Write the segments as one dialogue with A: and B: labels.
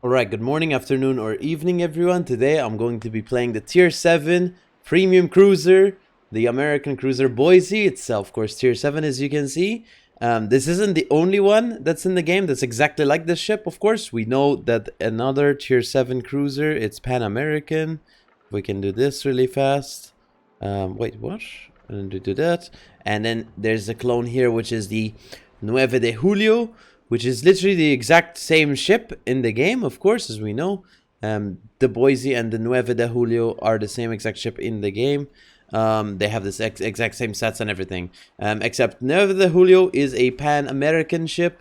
A: Alright, good morning, afternoon, or evening, everyone. Today I'm going to be playing the Tier 7 Premium Cruiser, the American Cruiser Boise. It's, of course, Tier 7, as you can see. This isn't the only one that's in the game that's exactly like this ship, of course. We know that another Tier 7 Cruiser, it's Pan American. We can do this really fast. Wait, what? And do that. And then there's a clone here, which is the Nueve de Julio, which is literally the exact same ship in the game, of course, as we know. The Boise and the Nueve de Julio are the same exact ship in the game. They have this exact same sets and everything. Except Nueve de Julio is a Pan-American ship,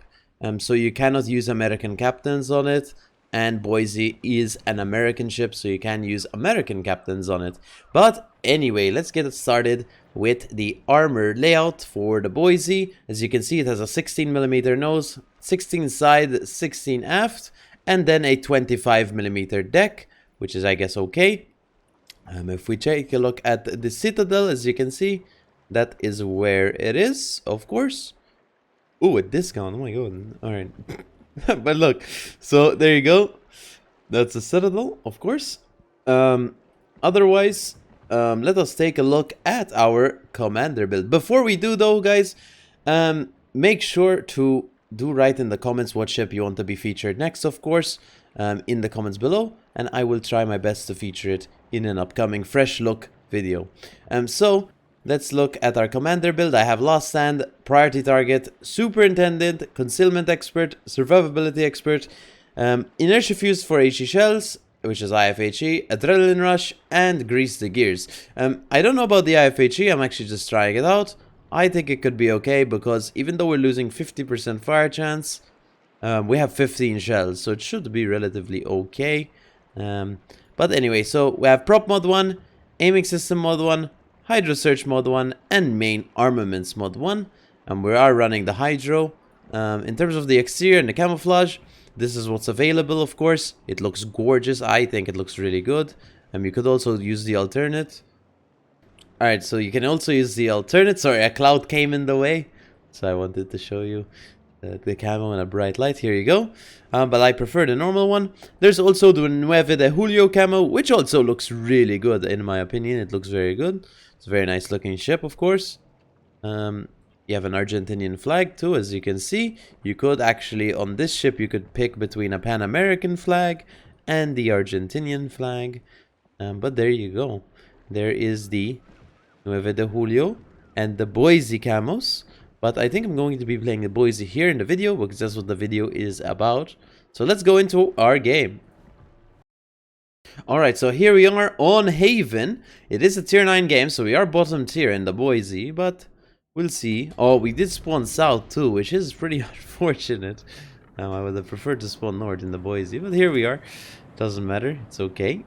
A: so you cannot use American captains on it. And Boise is an American ship, so you can use American captains on it. But anyway, let's get started with the armor layout for the Boise. As you can see, it has a 16mm nose, 16 side, 16 aft, and then a 25mm deck, which is, I guess, okay. If we take a look at the Citadel, as you can see, that is where it is, of course. Ooh, a discount. Oh my god. Alright. But look, so there you go. That's a Citadel, of course. Otherwise, let us take a look at our commander build. Before we do, though, guys, make sure to do write in the comments what ship you want to be featured next, of course, in the comments below, and I will try my best to feature it in an upcoming fresh look video. So let's look at our commander build. I have Last Stand, Priority Target, Superintendent, Concealment Expert, Survivability Expert, Inertia Fuse for HE Shells, which is IFHE, Adrenaline Rush, and Grease the Gears. I don't know about the IFHE, I'm actually just trying it out. I think it could be okay, because even though we're losing 50% fire chance, we have 15 shells, so it should be relatively okay. But anyway, so we have Prop Mod 1, Aiming System Mod 1, Hydro Search Mod 1, and Main Armaments Mod 1. And we are running the Hydro. In terms of the exterior and the camouflage, this is what's available, of course. It looks gorgeous. I think it looks really good. You could also use the alternate. Alright, so you can also use the alternate. Sorry, a cloud came in the way, so I wanted to show you the camo in a bright light. Here you go. But I prefer the normal one. There's also the Nueve de Julio camo, which also looks really good, in my opinion. It looks very good. It's a very nice looking ship, of course. You have an Argentinian flag too, as you can see. You could actually, on this ship, you could pick between a Pan-American flag and the Argentinian flag. But there you go. There is the Nueve de Julio and the Boise camos. But I think I'm going to be playing the Boise here in the video, because that's what the video is about. So let's go into our game. Alright, so here we are on Haven. It is a tier 9 game, so we are bottom tier in the Boise, but we'll see. Oh, we did spawn south too, which is pretty unfortunate. I would have preferred to spawn north in the Boise, but here we are. Doesn't matter, it's okay.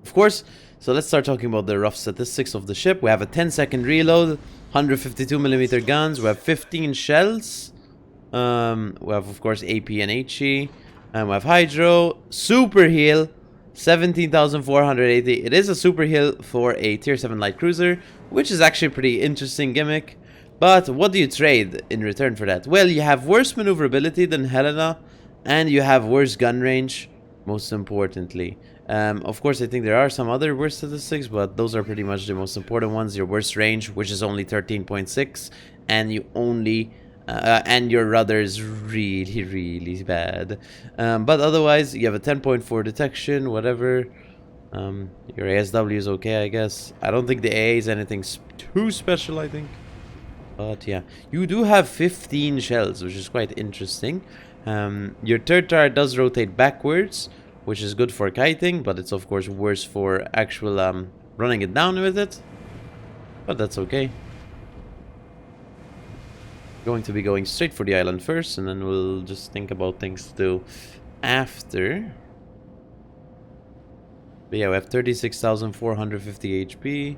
A: Of course, so let's start talking about the rough statistics of the ship. We have a 10-second reload, 152mm guns, we have 15 shells. We have, of course, AP and HE. And we have Hydro, Super Heal, 17,480. It is a Super Heal for a Tier 7 Light Cruiser, which is actually a pretty interesting gimmick. But what do you trade in return for that? Well, you have worse maneuverability than Helena, and you have worse gun range, most importantly. Of course, I think there are some other worse statistics, but those are pretty much the most important ones. Your worst range, which is only 13.6, and you only... and your rudder is really, really bad. But otherwise, you have a 10.4 detection, whatever. Your ASW is okay, I guess. I don't think the AA is anything too special, I think. But yeah, you do have 15 shells, which is quite interesting. Your third turret does rotate backwards, which is good for kiting, but it's of course worse for actual running it down with it. But that's okay. Going to be going straight for the island first, and then we'll just think about things to do after. But yeah, we have 36,450 HP.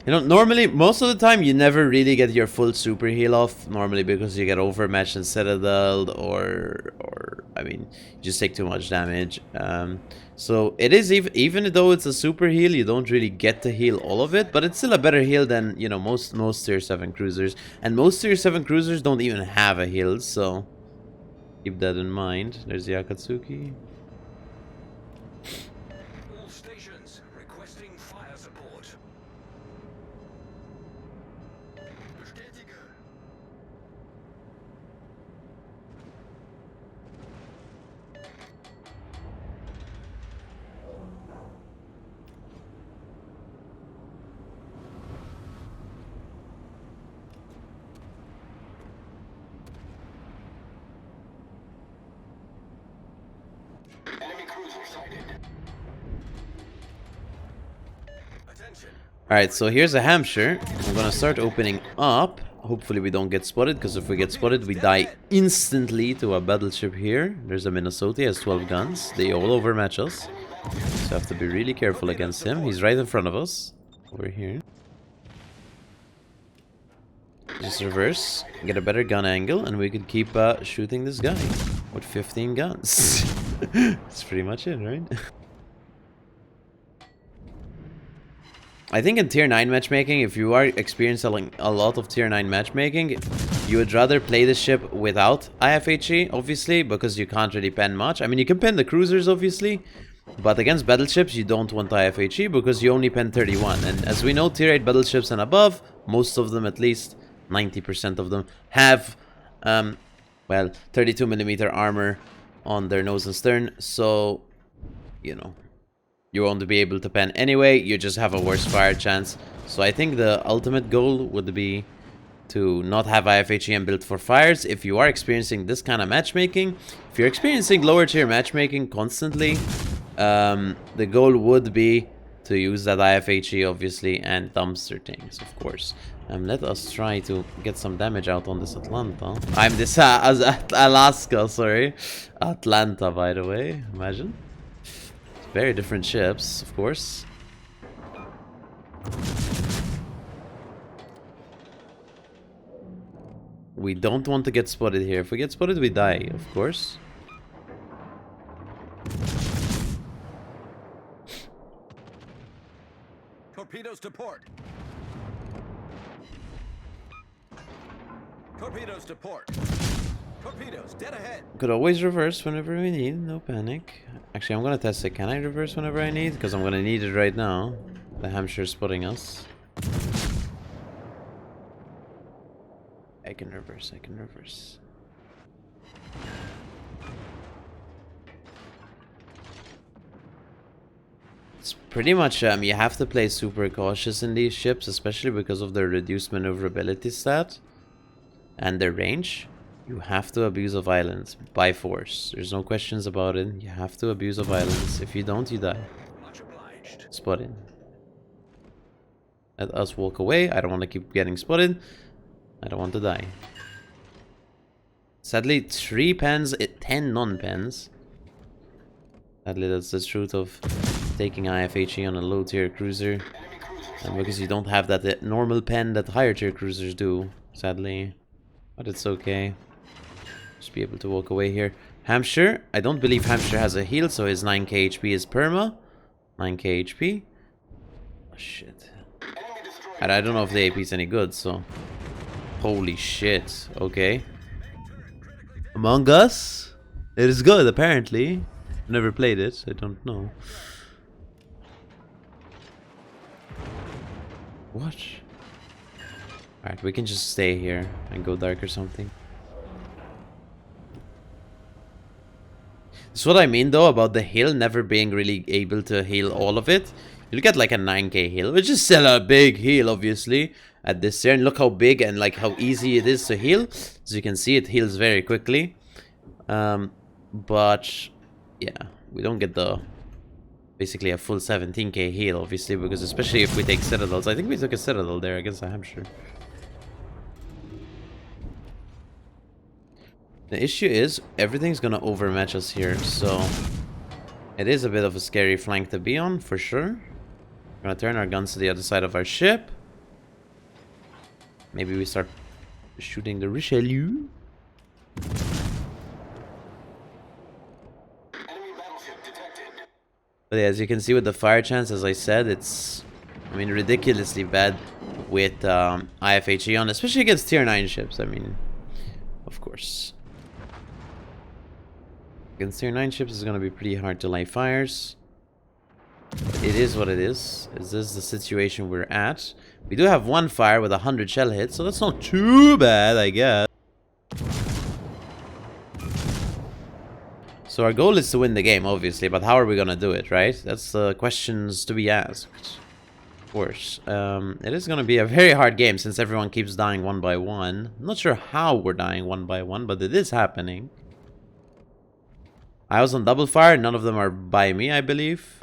A: You know, normally, most of the time, you never really get your full super heal off. Normally, because you get overmatched and citadeled, or I mean, you just take too much damage. So it is, even though it's a super heal, you don't really get to heal all of it, but it's still a better heal than, you know, most tier 7 cruisers. And most tier 7 cruisers don't even have a heal, so Keep that in mind. There's the Akatsuki.
B: All stations requesting fire support. Bestätige. Enemy cruiser sighted. Attention.
A: Alright, so here's a Hampshire. I'm gonna start opening up. Hopefully we don't get spotted, because if we get spotted, we die instantly to a battleship here. There's a Minnesota, he has 12 guns. They all overmatch us. So I have to be really careful against him. He's right in front of us. Over here. Just reverse, get a better gun angle, and we could keep shooting this guy with 15 guns. That's pretty much it, right? I think in tier 9 matchmaking, if you are experiencing a lot of tier 9 matchmaking, you would rather play the ship without IFHE, obviously, because you can't really pen much. I mean, you can pen the cruisers, obviously, but against battleships, you don't want IFHE because you only pen 31. And as we know, tier 8 battleships and above, most of them at least, 90% of them, have, well, 32mm armor on their nose and stern, so, you know, you won't be able to pen anyway, you just have a worse fire chance. So I think the ultimate goal would be to not have IFHE and build for fires. If you are experiencing this kind of matchmaking, if you're experiencing lower tier matchmaking constantly, the goal would be to use that IFHE, obviously, and dumpster things, of course. Let us try to get some damage out on this Atlanta. I'm this Alaska, sorry. Atlanta, by the way. Imagine. Very different ships, of course. We don't want to get spotted here. If we get spotted, we die, of course.
B: Torpedoes to port. Torpedoes to port. Torpedoes dead ahead.
A: Could always reverse whenever we need, no panic. Actually, I'm gonna test it. Can I reverse whenever I need? Because I'm gonna need it right now. The Hampshire's spotting us. I can reverse, I can reverse. It's pretty much, you have to play super cautious in these ships, especially because of their reduced maneuverability stat and their range. You have to abuse of violence by force. There's no questions about it. You have to abuse of violence. If you don't, you die.
B: Much obliged.
A: Spotted. Let us walk away. I don't want to keep getting spotted. I don't want to die. Sadly, 3 pens, 10 non-pens. Sadly, that's the truth of taking IFHE on a low tier cruiser. And because you don't have that normal pen that higher tier cruisers do, sadly. But it's okay. Just be able to walk away here. Hampshire. I don't believe Hampshire has a heal, so his 9k HP is perma. 9k HP. Oh, shit. And I don't know if the AP is any good, so... Holy shit. Okay. Among Us? It is good, apparently. Never played it. I don't know. What? Alright, we can just stay here and go dark or something. That's what I mean though about the heal never being really able to heal all of it. You'll get like a 9k heal, which is still a big heal obviously at this turn. Look how big and like how easy it is to heal. As you can see, it heals very quickly. But yeah, we don't get the basically a full 17k heal obviously, because especially if we take citadels. I think we took a citadel there against a Hampshire. The issue is, everything's gonna overmatch us here, so it is a bit of a scary flank to be on, for sure. We're gonna turn our guns to the other side of our ship. Maybe we start shooting the Richelieu. But yeah, as you can see with the fire chance, as I said, it's, I mean, ridiculously bad with IFHE on, especially against tier 9 ships, I mean, of course. Against tier 9 ships is going to be pretty hard to light fires. It is what it is. Is this the situation we're at? We do have one fire with 100 shell hits, so that's not too bad, I guess. So our goal is to win the game, obviously, but how are we gonna do it, right? That's the questions to be asked. Of course. It is gonna be a very hard game since everyone keeps dying one by one. I'm not sure how we're dying one by one, but it is happening. I was on double fire, none of them are by me, I believe.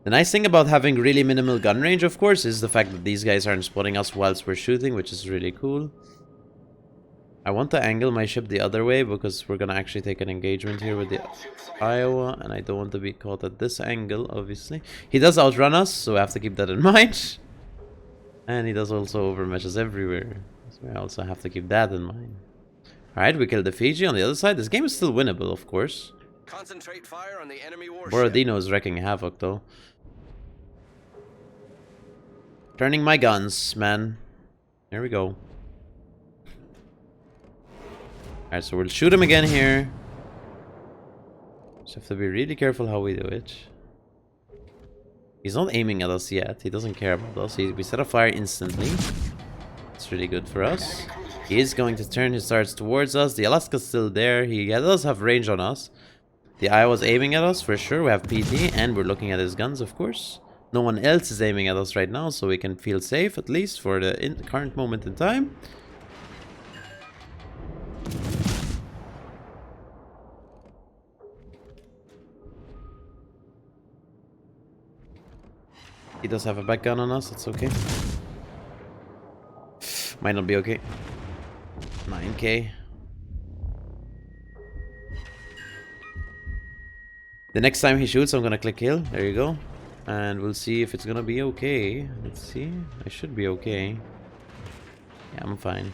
A: The nice thing about having really minimal gun range, of course, is the fact that these guys aren't spotting us whilst we're shooting, which is really cool. I want to angle my ship the other way because we're going to actually take an engagement here with the Iowa, and I don't want to be caught at this angle, obviously. He does outrun us, so I have to keep that in mind. And he does also overmatch us everywhere, so I also have to keep that in mind. Alright, we killed the Fiji on the other side. This game is still winnable, of course.
B: Concentrate fire on the enemy warship.
A: Borodino is wrecking havoc, though. Turning my guns, man. There we go. Alright, so we'll shoot him again here. Just have to be really careful how we do it. He's not aiming at us yet. He doesn't care about us. We set a fire instantly. It's really good for us. He is going to turn his darts towards us. The Alaska's still there. He does have range on us. The Iowa's aiming at us for sure. We have PT and we're looking at his guns, of course. No one else is aiming at us right now, so we can feel safe, at least for the current moment in time. He does have a back gun on us, it's okay. Might not be okay. 9k. The next time he shoots, I'm gonna click kill. There you go. And we'll see if it's gonna be okay. Let's see. I should be okay. Yeah, I'm fine.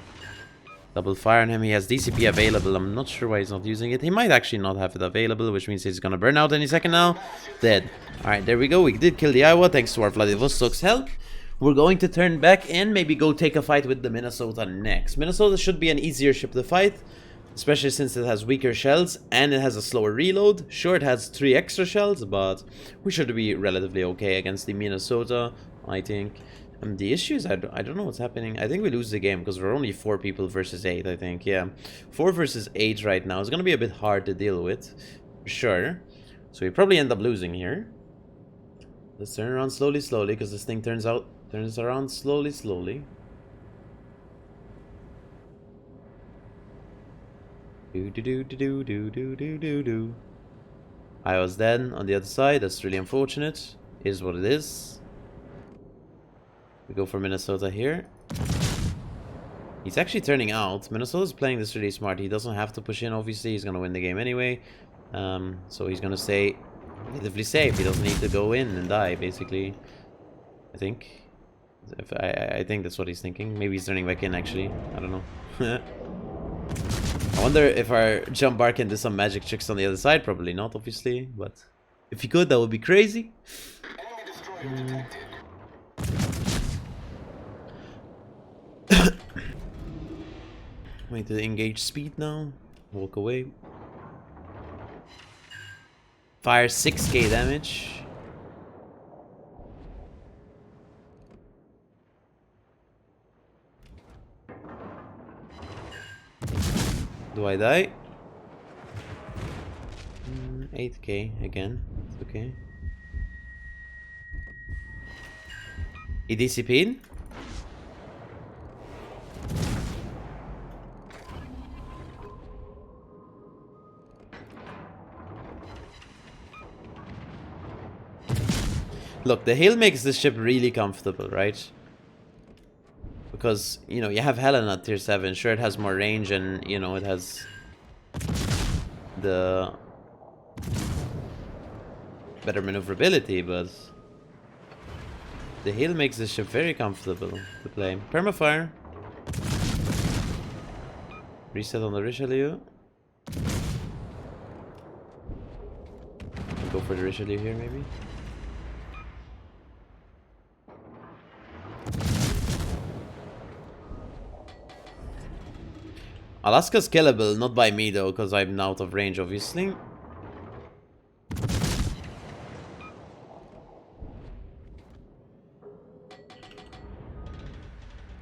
A: Double fire on him. He has DCP available. I'm not sure why he's not using it. He might actually not have it available, which means he's gonna burn out any second now. Dead. Alright, there we go. We did kill the Iowa thanks to our Vladivostok's help. We're going to turn back and maybe go take a fight with the Minnesota next. Minnesota should be an easier ship to fight, especially since it has weaker shells and it has a slower reload. Sure, it has 3 extra shells, but we should be relatively okay against the Minnesota, I think. The issue is I don't know what's happening. I think we lose the game because we're only 4 people versus 8, I think. Yeah, 4 versus 8 right now is going to be a bit hard to deal with, for sure. So we probably end up losing here. Let's turn around slowly, because this thing turns around slowly. Do. I was dead on the other side. That's really unfortunate. Is what it is. We go for Minnesota here. He's actually turning out. Minnesota's playing this really smart. He doesn't have to push in, obviously. He's going to win the game anyway. So he's going to stay relatively safe. He doesn't need to go in and die, basically. I think. I think that's what he's thinking. Maybe he's turning back in, actually. I don't know. I wonder if our jump bar can do some magic tricks on the other side. Probably not, obviously. But if he could, that would be crazy. Wait to engage speed now. Walk away. Fire 6k damage. Do I die? 8k again. It's okay. He DCP'd? Look, the hill makes this ship really comfortable, right? Because, you know, you have Helen at tier 7. Sure, it has more range and, you know, it has the better maneuverability, but The hill makes the ship very comfortable to play. Permafire. Reset on the Richelieu. Go for the Richelieu here, maybe. Alaska's killable, not by me though, because I'm out of range, obviously.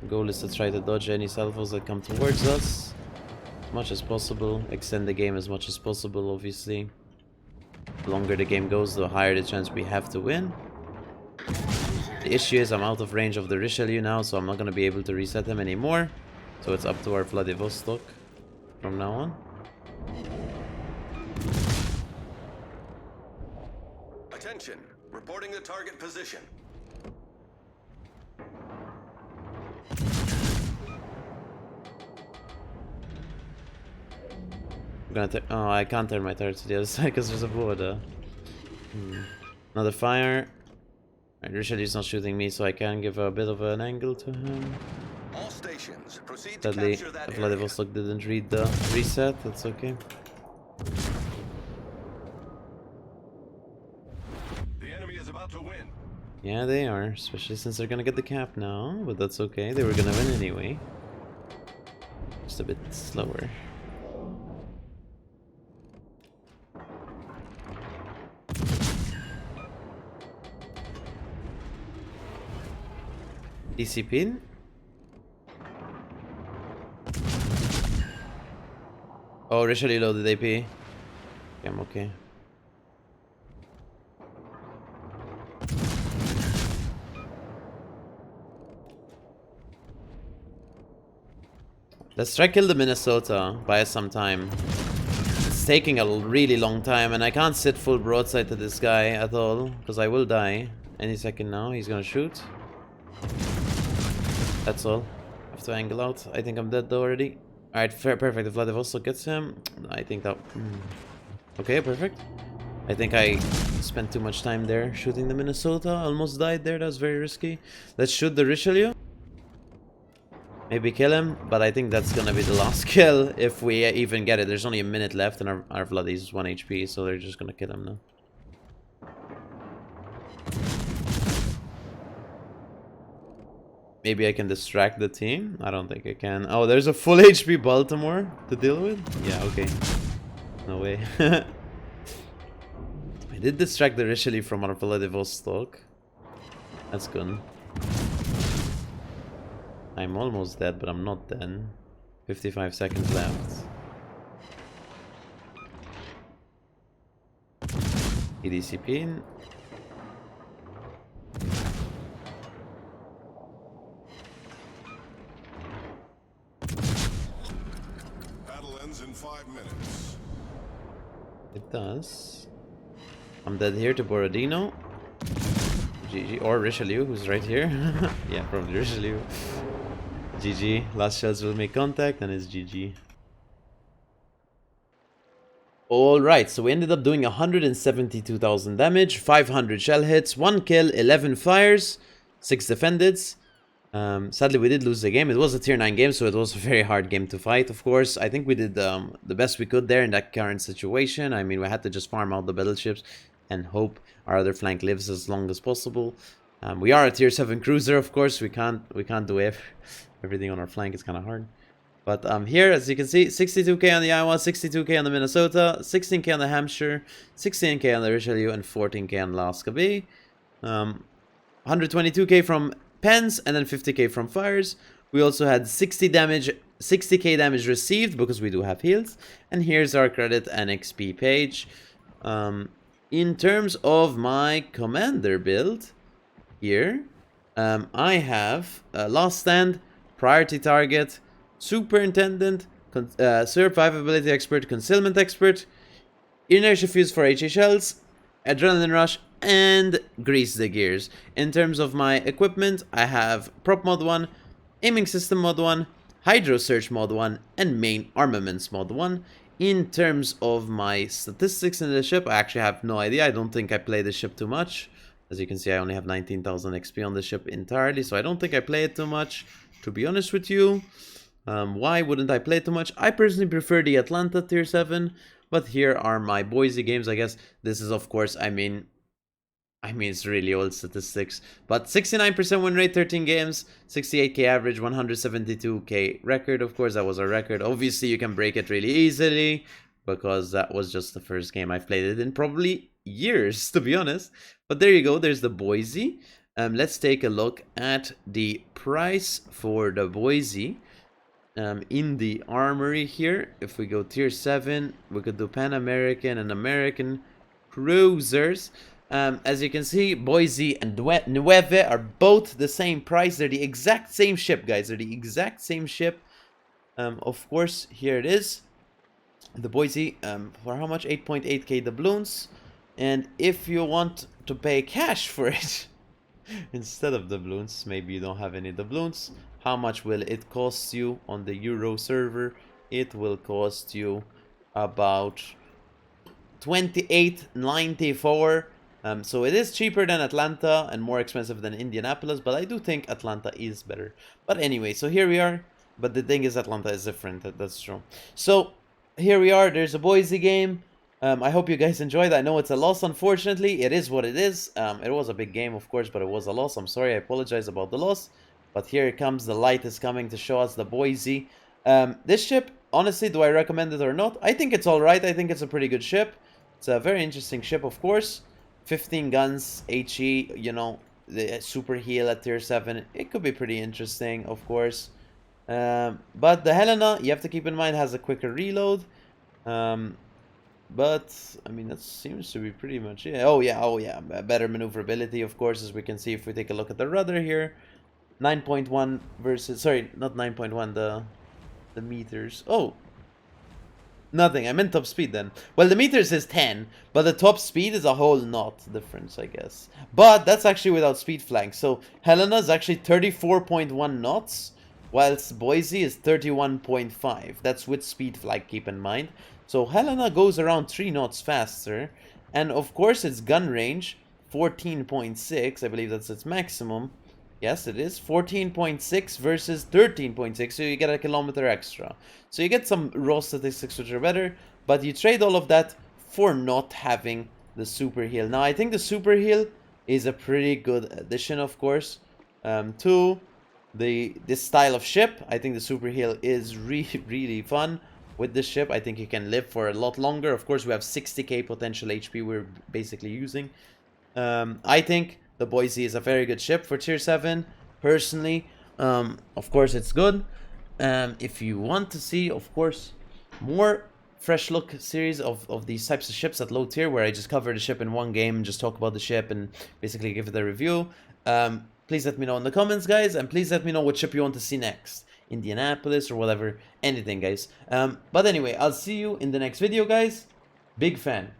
A: Goal is to try to dodge any salvos that come towards us as much as possible. Extend the game as much as possible, obviously. The longer the game goes, the higher the chance we have to win. The issue is I'm out of range of the Richelieu now, so I'm not going to be able to reset him anymore. So it's up to our Vladivostok from now on.
B: Attention, reporting the target position.
A: I'm gonna oh, I can't turn my turret to the other side because there's a border. Another fire. Right, Richelieu's not shooting me, so I can give a bit of an angle to him.
B: All stations, proceed to
A: Sadly,
B: capture that
A: Vladivostok didn't read the reset. That's okay.
B: The enemy is about to win.
A: Yeah, they are, especially since they're gonna get the cap now. But that's okay. They were gonna win anyway. Just a bit slower. DC pin. Oh, Richelieu loaded AP. Okay, I'm okay. Let's try kill the Minnesota. Buy us some time. It's taking a really long time, and I can't sit full broadside to this guy at all, because I will die any second now. He's gonna shoot. That's all. I have to angle out. I think I'm dead though already. Alright, perfect. If Vladivostok gets him, I think that... Okay, perfect. I think I spent too much time there shooting the Minnesota. Almost died there. That was very risky. Let's shoot the Richelieu. Maybe kill him, but I think that's gonna be the last kill if we even get it. There's only a minute left and our Vlad is 1 HP, so they're just gonna kill him now. Maybe I can distract the team? I don't think I can. Oh, there's a full HP Baltimore to deal with? Yeah, okay. No way. I did distract the Richelieu from our Vladivostok. That's good. I'm almost dead, but I'm not dead. 55 seconds left. EDC pin.
B: Battle ends in 5 minutes.
A: It does. I'm dead here to Borodino. GG. Or Richelieu, who's right here. Yeah, probably Richelieu. GG. Last shells will make contact, and it's GG. Alright, so we ended up doing 172,000 damage, 500 shell hits, 1 kill, 11 fires, 6 defended. Sadly, we did lose the game. It was a tier 9 game, so it was a very hard game to fight, of course. I think we did the best we could there in that current situation. I mean, we had to just farm out the battleships and hope our other flank lives as long as possible. We are a tier 7 cruiser, of course. We can't do everything on our flank. It's kind of hard. But here, as you can see, 62k on the Iowa, 62k on the Minnesota, 16k on the Hampshire, 16k on the Richelieu, and 14k on Alaska B. 122k from Pens, and then 50k from Fires. We also had 60k damage received, because we do have heals. And here's our credit and XP page. In terms of my commander build, here, I have Last Stand, Priority Target, Superintendent, Survivability Expert, Concealment Expert, Inertia Fuse for HHLs, Adrenaline Rush, and Grease the Gears. In terms of my equipment, I have Prop Mod 1, Aiming System Mod 1, Hydro Search Mod 1, and Main Armaments Mod 1. In terms of my statistics in the ship, I actually have no idea. I don't think I play the ship too much. As you can see, I only have 19,000 XP on the ship entirely, so I don't think I play it too much, to be honest with you. Why wouldn't I play it too much? I personally prefer the Atlanta tier 7, but here are my Boise games, I guess. This is, of course, I mean, it's really old statistics, but 69% win rate, 13 games, 68k average, 172k record. Of course, that was a record. Obviously, you can break it really easily because that was just the first game I've played it in probably years, to be honest. But there you go. There's the Boise. Let's take a look at the price for the Boise in the armory here. If we go tier 7, we could do Pan American and American cruisers. As you can see, Boise and Nueve are both the same price. They're the exact same ship, guys. They're the exact same ship. Of course, here it is. The Boise, for how much? 8.8k doubloons. And if you want to pay cash for it, instead of doubloons, maybe you don't have any doubloons, how much will it cost you on the Euro server? It will cost you about 28.94. So it is cheaper than Atlanta and more expensive than Indianapolis, but I do think Atlanta is better. But anyway, so here we are. But the thing is, Atlanta is different. That's true. So here we are. There's a Boise game. I hope you guys enjoyed. I know it's a loss, unfortunately. It is what it is. It was a big game, of course, but it was a loss. I'm sorry. I apologize about the loss. But here it comes. The light is coming to show us the Boise. This ship, honestly, do I recommend it or not? I think it's all right. I think it's a pretty good ship. It's a very interesting ship, of course. 15 guns, HE, you know, the super heal at tier 7. It could be pretty interesting, of course. But the Helena, you have to keep in mind, has a quicker reload. But, I mean, that seems to be pretty much it. Oh, yeah. Better maneuverability, of course, as we can see if we take a look at the rudder here. 9.1 versus, sorry, not 9.1, the meters. Oh, nothing. I meant top speed then. Well, the meters is 10, but the top speed is a whole knot difference, I guess. But that's actually without speed flank. So Helena is actually 34.1 knots, whilst Boise is 31.5. That's with speed flank, keep in mind. So Helena goes around 3 knots faster. And of course, its gun range, 14.6. I believe that's its maximum. Yes, it is 14.6 versus 13.6, so you get a kilometer extra. So you get some raw statistics which are better, but you trade all of that for not having the super heal. Now, I think the super heal is a pretty good addition, of course, to this style of ship. I think the super heal is really fun with this ship. I think you can live for a lot longer. Of course, we have 60k potential HP we're basically using. I think the Boise is a very good ship for tier 7, personally. Of course, it's good. If you want to see, of course, more fresh look series of these types of ships at low tier, where I just cover the ship in one game and just talk about the ship and basically give it a review, please let me know in the comments, guys. And please let me know what ship you want to see next. Indianapolis or whatever. Anything, guys. But anyway, I'll see you in the next video, guys. Big fan.